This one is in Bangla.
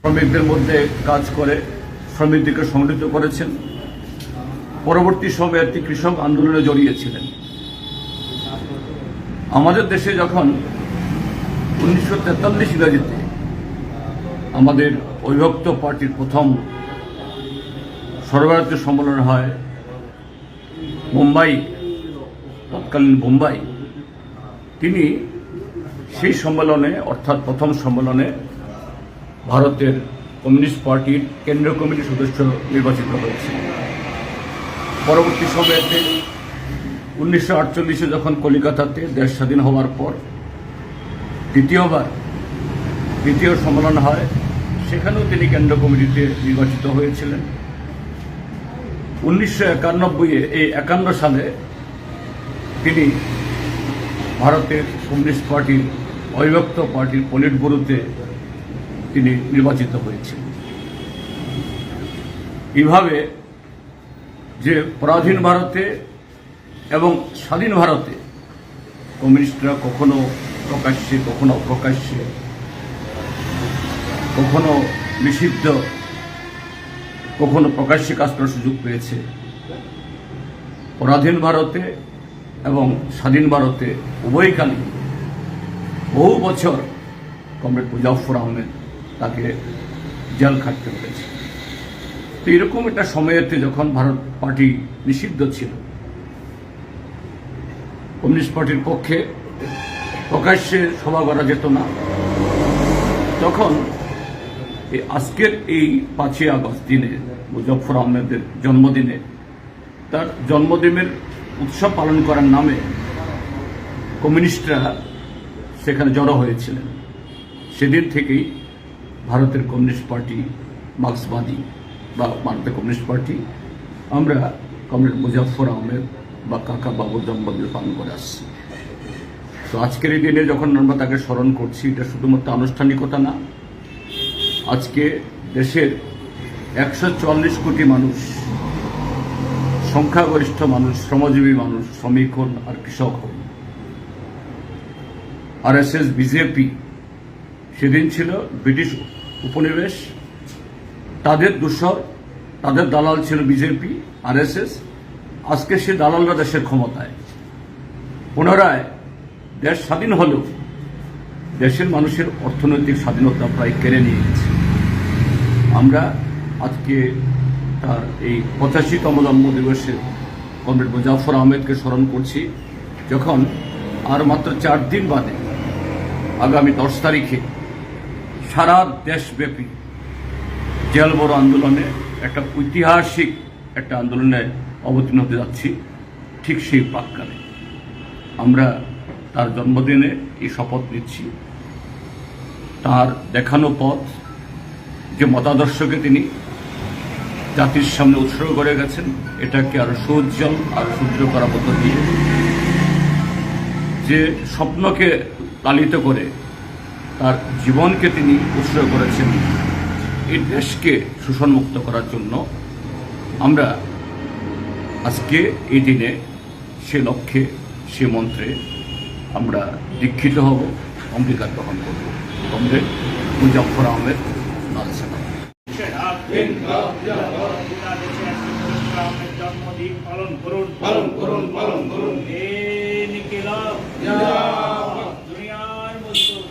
শ্রমিকদের মধ্যে কাজ করে শ্রমিকদেরকে সংগঠিত করেছেন। পরবর্তী সময়ে একটি কৃষক আন্দোলনে জড়িয়েছিলেন। আমাদের দেশে যখন 1943 ইংরেজিতে আমাদের অবিভক্ত পার্টির প্রথম সর্বভারতীয় সম্মেলন হয় মুম্বাই, তৎকালীন বোম্বাই, তিনি সেই সম্মেলনে অর্থাৎ প্রথম সম্মেলনে ভারতের কমিউনিস্ট পার্টির কেন্দ্রীয় কমিটির সদস্য নির্বাচিত হয়েছে। পরবর্তী সময়েতে 1948 যখন কলিকাতাতে দেশ স্বাধীন হওয়ার পর দ্বিতীয় সম্মেলন হয়, সেখানেও তিনি কেন্দ্রীয় কমিটিতে নির্বাচিত হয়েছিলেন। 1951 সালে তিনি ভারতের কমিউনিস্ট পার্টির অবিভক্ত পার্টির পলিট ব্যুরোতে তিনি নির্বাচিত হয়েছিলেন। এইভাবে যে পরাধীন ভারতে এবং স্বাধীন ভারতে কমিউনিস্টরা কখনো প্রকাশ্যে, কখনো অপ্রকাশ্যে, কখনো নিষিদ্ধ, কখনো প্রকাশ্যে কাজ করার সুযোগ পেয়েছে। পরাধীন ভারতে এবং স্বাধীন ভারতে উভয়কালে বহু বছর কমরেড মুজাফফর আহমেদ তাকে জেল খাটতে হয়েছে। তো এরকম একটা সময়েতে যখন ভারত পার্টি নিষিদ্ধ ছিল, কমিউনিস্ট পার্টির পক্ষে প্রকাশ্যে সভা করা যেত না, তখন আজকের এই 5ই আগস্ট দিনে মুজাফফর আহমেদের জন্মদিনে তার জন্মদিনের উৎসব পালন করার নামে কমিউনিস্টরা সেখানে জড়ো হয়েছিলেন। সেদিন থেকেই ভারতের কমিউনিস্ট পার্টি, মার্ক্সবাদী বা ভারতের কমিউনিস্ট পার্টি, আমরা কমরেড মুজাফফর আহমেদ বা কাকা বাবুর জন্মদিন পালন করে আসছি। তো আজকের এই দিনে যখন আমরা তাকে স্মরণ করছি, এটা শুধুমাত্র আনুষ্ঠানিকতা না, আজকে দেশের 144 কোটি মানুষ, সংখ্যাগরিষ্ঠ মানুষ, শ্রমজীবী মানুষ, শ্রমিক হন আর কৃষক হন, আরএসএস, বিজেপি, সেদিন ছিল ব্রিটিশ উপনিবেশ, তাদের দূষর, তাদের দালাল ছিল বিজেপি, আরএসএস। আজকে সে দালালরা দেশের ক্ষমতায়। পুনরায় দেশ স্বাধীন হলেও দেশের মানুষের অর্থনৈতিক স্বাধীনতা প্রায় কেড়ে নিয়ে গেছে। আমরা আজকে তার এই 85তম জন্মদিবসে কমরেড মুজাফফর আহমেদকে স্মরণ করছি, যখন আর মাত্র 4 দিন বাদে আগামী 10 তারিখে সারা দেশব্যাপী জেল বড় আন্দোলনে একটা ঐতিহাসিক একটা আন্দোলনে অবতীর্ণ হতে যাচ্ছি। ঠিক সেই প্রাক্কালে আমরা তার জন্মদিনে এই শপথ নিচ্ছি, তার দেখানো পথ, যে মতাদর্শকে তিনি জাতির সামনে উৎসর্গ করে গেছেন, এটাকে আরো সুউজ্জ্বল, আরো সুদৃঢ় করার মধ্য দিয়ে, যে স্বপ্নকে লালিত করে তার জীবনকে তিনি উৎসর্গ করেছেন এই দেশকে শোষণমুক্ত করার জন্য, আমরা আজকে এই দিনে সে লক্ষ্যে, সে মন্ত্রে আমরা দীক্ষিত হব, অঙ্গীকার গ্রহণ করব। কমরেড মুজাফফর আহমেদ জন্মদিন পালন করুন, পালন করুন, পালন করুন। দুনিয়ার মজদুর